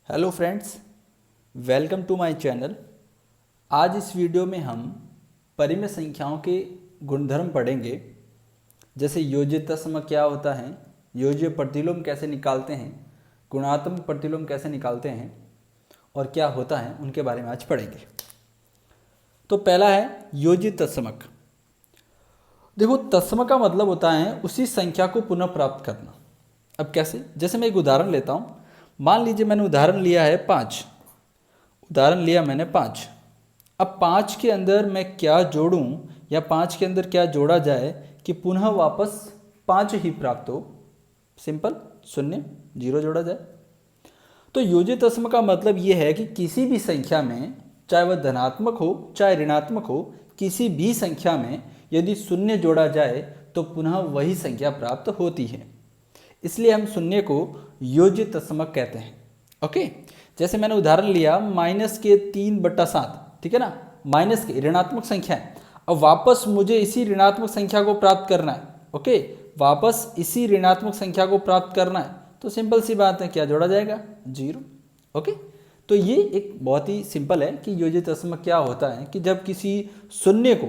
Hello friends, welcome to my channel. आज इस video में हम परिमेय संख्याओं के गुणधर्म पढ़ेंगे। जैसे योज्य तत्समक क्या होता है, योज्य प्रतिलोम कैसे निकालते हैं, गुणात्मक प्रतिलोम कैसे निकालते हैं और क्या होता है, उनके बारे में आज पढ़ेंगे। तो पहला है योज्य तत्समक। देखो, तत्समक का मतलब होता है उसी संख्या को पुनः प्राप्त करना। अब कैसे? जैसे मैं एक उदाहरण लेता हूँ। मान लीजिए मैंने उदाहरण लिया है 5। उदाहरण लिया मैंने 5। अब 5 के अंदर मैं क्या जोड़ूं या 5 के अंदर क्या जोड़ा जाए कि पुनः वापस 5 ही प्राप्त हो? सिंपल, 0 0 जोड़ा जाए। तो योज्य तत्समक का मतलब ये है कि किसी भी संख्या में, चाहे वह धनात्मक हो चाहे ऋणात्मक हो, किसी भी संख्या में यदि 0 जोड़ा जाए तो पुनः वही संख्या प्राप्त होती है। इसलिए हम 0 को योज्य तत्समक कहते हैं। ओके, जैसे मैंने उदाहरण लिया -3/7, ठीक है ना, माइनस के ऋणात्मक संख्या है। अब वापस मुझे इसी ऋणात्मक संख्या को प्राप्त करना है। ओके, वापस इसी ऋणात्मक संख्या को प्राप्त करना है, तो सिंपल सी बात है, क्या जोड़ा जाएगा? 0। ओके, तो ये एक बहुत ही सिंपल है कि योज्य तत्समक क्या होता है कि जब किसी शून्य को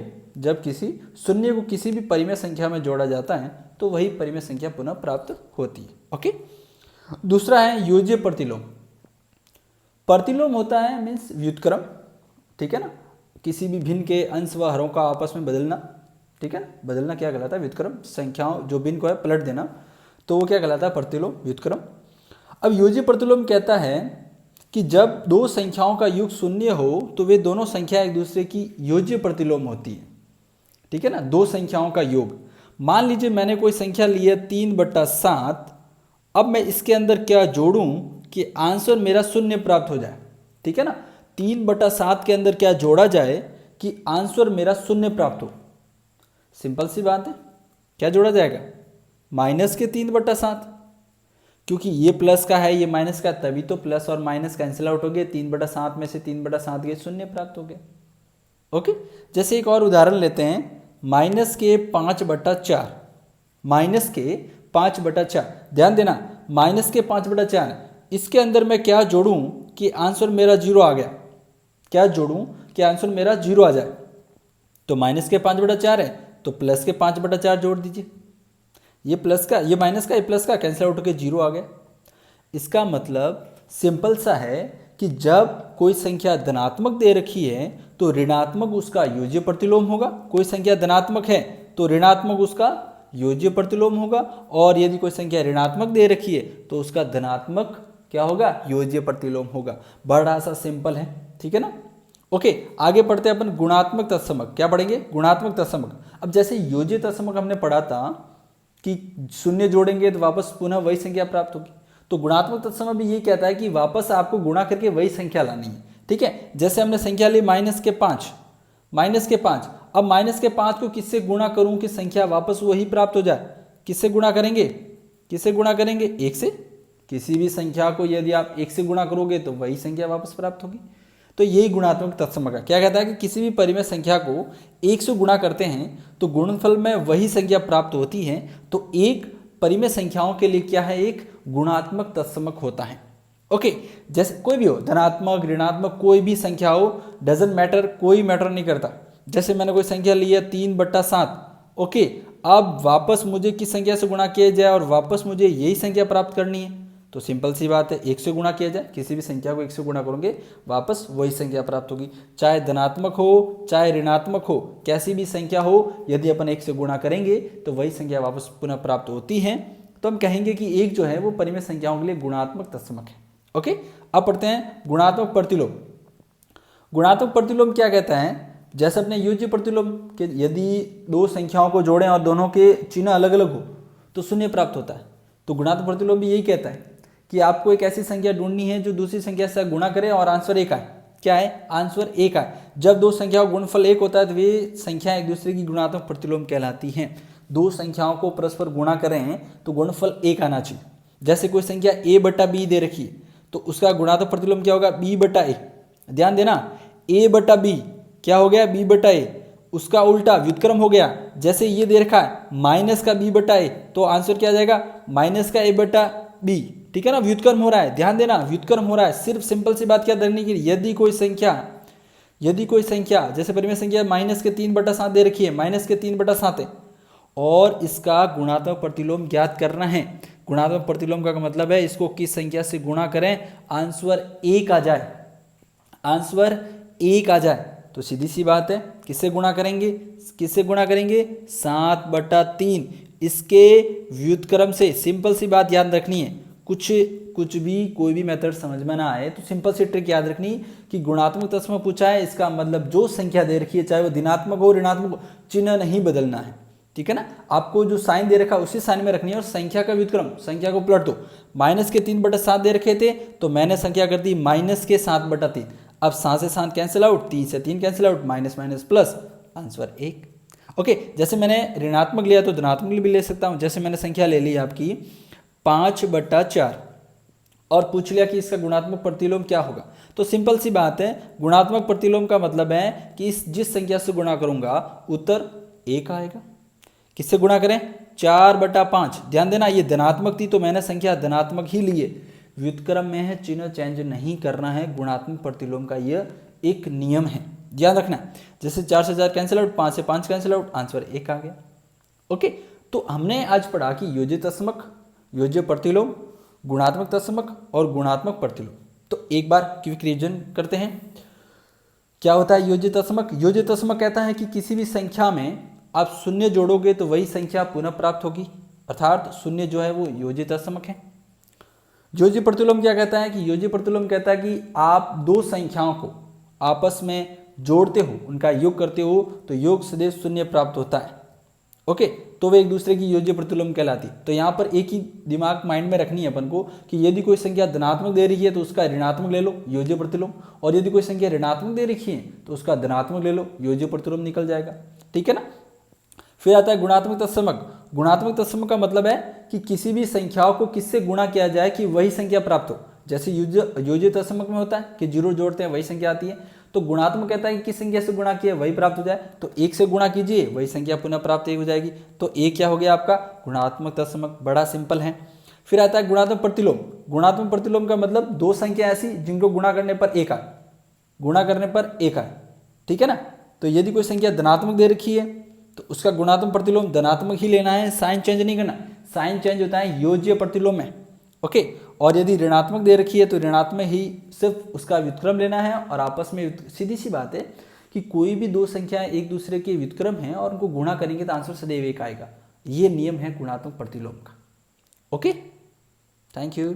किसी भी परिमेय संख्या में जोड़ा जाता है तो वही परिमेय संख्या पुनः प्राप्त होती है। ओके, दूसरा है योज्य प्रतिलोम। प्रतिलोम होता है मीन्स व्युत्क्रम, ठीक है ना, किसी भी भिन्न के अंश व हरों का आपस में बदलना, ठीक है ना। बदलना क्या कहलाता है? व्युत्क्रम। संख्याओं जो भिन्न को है पलट देना, तो वो क्या कहलाता है? प्रतिलोम, व्युत्क्रम। अब योज्य प्रतिलोम कहता है कि जब दो संख्याओं का योग 0 हो तो वे दोनों संख्या एक दूसरे की योज्य प्रतिलोम होती है, ठीक है ना। दो संख्याओं का योग, मान लीजिए मैंने कोई संख्या ली है 3/7। अब मैं इसके अंदर क्या जोड़ूं कि आंसर मेरा 0 प्राप्त हो जाए, ठीक है ना। 3/7 के अंदर क्या जोड़ा जाए कि आंसर मेरा 0 प्राप्त हो? सिंपल सी बात है, क्या जोड़ा जाएगा? -3/7, क्योंकि ये प्लस का है ये माइनस का, तभी तो प्लस और माइनस कैंसिल आउट हो गए। 3/7 में से 3/7 गए, 0 प्राप्त हो गया। ओके, जैसे एक और उदाहरण लेते हैं, -5/4। -5/4, ध्यान देना, -5/4, इसके अंदर मैं क्या जोड़ूं कि आंसर मेरा 0 आ गया? क्या जोड़ूं कि आंसर मेरा 0 आ जाए? तो -5/4 है तो +5/4 जोड़ दीजिए। ये प्लस का, ये माइनस का, ये प्लस का, कैंसिल आउट होकर 0 आ गया। इसका मतलब सिंपल सा है कि जब कोई संख्या धनात्मक दे रखी है तो ऋणात्मक उसका योज्य प्रतिलोम होगा। कोई संख्या धनात्मक है तो ऋणात्मक उसका योज्य प्रतिलोम होगा, और यदि कोई संख्या ऋणात्मक दे रखी है तो उसका धनात्मक क्या होगा? योज्य प्रतिलोम होगा। बड़ा सा सिंपल है, ठीक है ना। ओके, आगे पढ़ते हैं अपन गुणात्मक तत्समक। क्या पढ़ेंगे? गुणात्मक तत्समक। अब जैसे योज्य तत्समक हमने पढ़ा था कि 0 जोड़ेंगे तो वापस पुनः वही संख्या प्राप्त होगी, तो गुणात्मक तत्समक भी ये कहता है कि वापस आपको गुणा करके वही संख्या लानी है, ठीक है। जैसे हमने संख्या ली -5। अब -5 को किससे गुणा करूं कि संख्या वापस वही प्राप्त हो जाए? किससे गुणा करेंगे? 1 से। किसी भी संख्या को यदि आप 1 से गुणा करोगे तो वही संख्या वापस प्राप्त होगी। तो यही गुणात्मक तत्समक है। क्या कहता है कि किसी भी परिमेय संख्या को 1 से गुणा करते हैं तो गुणनफल में वही संख्या प्राप्त होती है। तो एक परिमेय संख्याओं के लिए क्या है? एक गुणात्मक तत्समक होता है। ओके, जैसे कोई भी हो, धनात्मक ऋणात्मक कोई भी संख्या हो, डजंट मैटर, कोई मैटर नहीं करता। जैसे मैंने कोई संख्या ली है 3/7। ओके, अब वापस मुझे किस संख्या से गुणा किया जाए और वापस मुझे यही संख्या प्राप्त करनी है, तो सिंपल सी बात है, 1 से गुणा किया जाए। किसी भी संख्या को 1 से गुणा करोगे वापस वही संख्या प्राप्त होगी, चाहे धनात्मक हो चाहे ऋणात्मक हो, कैसी भी संख्या हो, यदि अपन 1 से गुणा करेंगे तो वही संख्या वापस पुनः प्राप्त होती है। तो हम कहेंगे कि 1 जो है वो परिमेय संख्याओं के लिए गुणात्मक तत्समक है। ओके, अब पढ़ते हैं गुणात्मक प्रतिलोम। गुणात्मक प्रतिलोम क्या कहता है? जैसे अपने योज्य प्रतिलोम के यदि दो संख्याओं को जोड़ें और दोनों के चिन्ह अलग अलग हो तो 0 प्राप्त होता है। तो गुणात्मक प्रतिलोम भी यही कहता है कि आपको एक ऐसी संख्या ढूंढनी है जो दूसरी संख्या से गुणा करे और आंसर 1 आए। क्या है? आंसर 1 आए। जब दो संख्याओं का गुणनफल 1 होता है तो वे संख्या एक दूसरे की गुणात्मक प्रतिलोम कहलाती हैं। दो संख्याओं को परस्पर गुणा करें तो गुणनफल 1 आना चाहिए। जैसे कोई संख्या a/b दे रखी है तो उसका गुणात्मक प्रतिलोम क्या होगा? b/a। ध्यान देना, a/b क्या हो गया? b/a। उसका उल्टा व्युत्क्रम हो गया, जैसे ये दे रखा है -का b/a, तो आंसर क्या आ जाएगा? -का a/b बी, ठीक है ना, व्युत्क्रम हो रहा है, ध्यान देना व्युत्क्रम हो रहा है। सिर्फ सिंपल सी बात क्या करने की, यदि कोई संख्या जैसे परिमेय संख्या -3/7 दे रखी है, -3/7 है, और इसका गुणात्मक प्रतिलोम ज्ञात करना है। गुणात्मक प्रतिलोम का मतलब है इसको किस संख्या से गुणा करें, आंसर 1 आ जाए, आंसर 1 आ जाए। तो सीधी सी बात है, किससे गुणा करेंगे, 7/3 इसके व्युत्क्रम से। सिंपल सी बात याद रखनी है, कुछ भी कोई भी मेथड समझ में ना आए तो सिंपल सी ट्रिक याद रखनी कि गुणात्मक तत्समक पूछा है, इसका मतलब जो संख्या दे रखी है चाहे वो धनात्मक हो ऋणात्मक हो, चिन्ह नहीं बदलना है, ठीक है ना। आपको जो साइन दे रखा है उसी साइन में रखनी है, और संख्या का व्युत्क्रम, संख्या को पलट दो। -3/7 दे रखे थे तो मैंने संख्या कर दी -7/3। अब 7 से 7 कैंसिल आउट, 3 से 3 cancel out, minus minus plus, answer 1। Okay, जैसे मैंने ऋणात्मक लिया तो धनात्मक भी ले सकता हूं। जैसे मैंने संख्या ले ली आपकी 5/4 और पूछ लिया कि इसका गुणात्मक प्रतिलोम क्या होगा, तो सिंपल सी बात है, गुणात्मक प्रतिलोम का मतलब है कि जिस संख्या से गुणा करूंगा उत्तर 1 आएगा। किससे गुणा करें, 4/5। ध्यान देना ये धनात्मक थी तो मैंने संख्या धनात्मक ही ली है, व्युत्क्रम में है, चिन्ह चेंज नहीं करना है। गुणात्मक प्रतिलोम का यह एक नियम है, ध्यान रखना। जैसे 4 से 4 कैंसिल आउट, 5 से 5 कैंसिल आउट, आंसर 1 आ गया। ओके, तो हमने आज पढ़ा कि योज्य तत्समक, योज्य प्रतिलोम, गुणात्मक तत्समक और गुणात्मक प्रतिलोम। तो एक बार क्विक रिवीजन करते हैं। क्या होता है योज्य तत्समक? योज्य तत्समक कहता है कि किसी भी संख्या में आप शून्य जोड़ोगे तो वही संख्या पुनः प्राप्त होगी, अर्थात शून्य जो है वो योज्य तत्समक है। योज्य प्रतिलोम क्या कहता है कि योज्य प्रतिलोम कहता है कि आप दो संख्याओं को आपस में जोड़ते हो, उनका योग करते हो तो योग सदैव शून्य प्राप्त होता है। ओके, तो वे एक दूसरे की योज्य प्रतिलोम कहलाती। तो यहाँ पर एक ही दिमाग माइंड में रखनी है अपन को कि यदि कोई संख्या धनात्मक दे रही है तो उसका ऋणात्मक ले लो, योज्य प्रतिलोम, और यदि कोई संख्या ऋणात्मक दे रखी है तो उसका धनात्मक ले लो, योज्य प्रतिलोम निकल जाएगा, ठीक है ना। फिर आता है गुणात्मक तत्समक। गुणात्मक तत्समक का मतलब है कि किसी भी संख्याओं को किससे गुणा किया जाए कि वही संख्या प्राप्त हो। जैसे योज्य तत्समक में होता है कि 0 जोड़ते हैं वही संख्या आती है, तो गुणात्मक कहता है कि किस संख्या से गुणा किया वही प्राप्त हो जाए, तो 1 से गुणा कीजिए वही संख्या पुनः प्राप्त हो जाएगी। तो 1 क्या हो गया आपका गुणात्मक तत्समक, बड़ा सिंपल है। फिर आता है गुणात्मक प्रतिलोम। गुणात्मक प्रतिलोम का मतलब दो संख्या ऐसी जिनको गुणा करने पर 1 आए, गुणा करने पर 1 आए, ठीक है ना। तो यदि कोई संख्या धनात्मक दे रखी है तो उसका गुणात्मक प्रतिलोम धनात्मक ही लेना है, साइन चेंज नहीं करना। साइन चेंज होता है योज्य प्रतिलोम में, ओके। और यदि ऋणात्मक दे रखी है तो ऋणात्मक ही सिर्फ उसका व्युत्क्रम लेना है, और आपस में सीधी सी बात है कि कोई भी दो संख्याएं एक दूसरे के व्युत्क्रम हैं और उनको गुणा करेंगे तो आंसर सदैव 1 आएगा। ये नियम है गुणात्मक प्रतिलोम का, ओके। Thank you.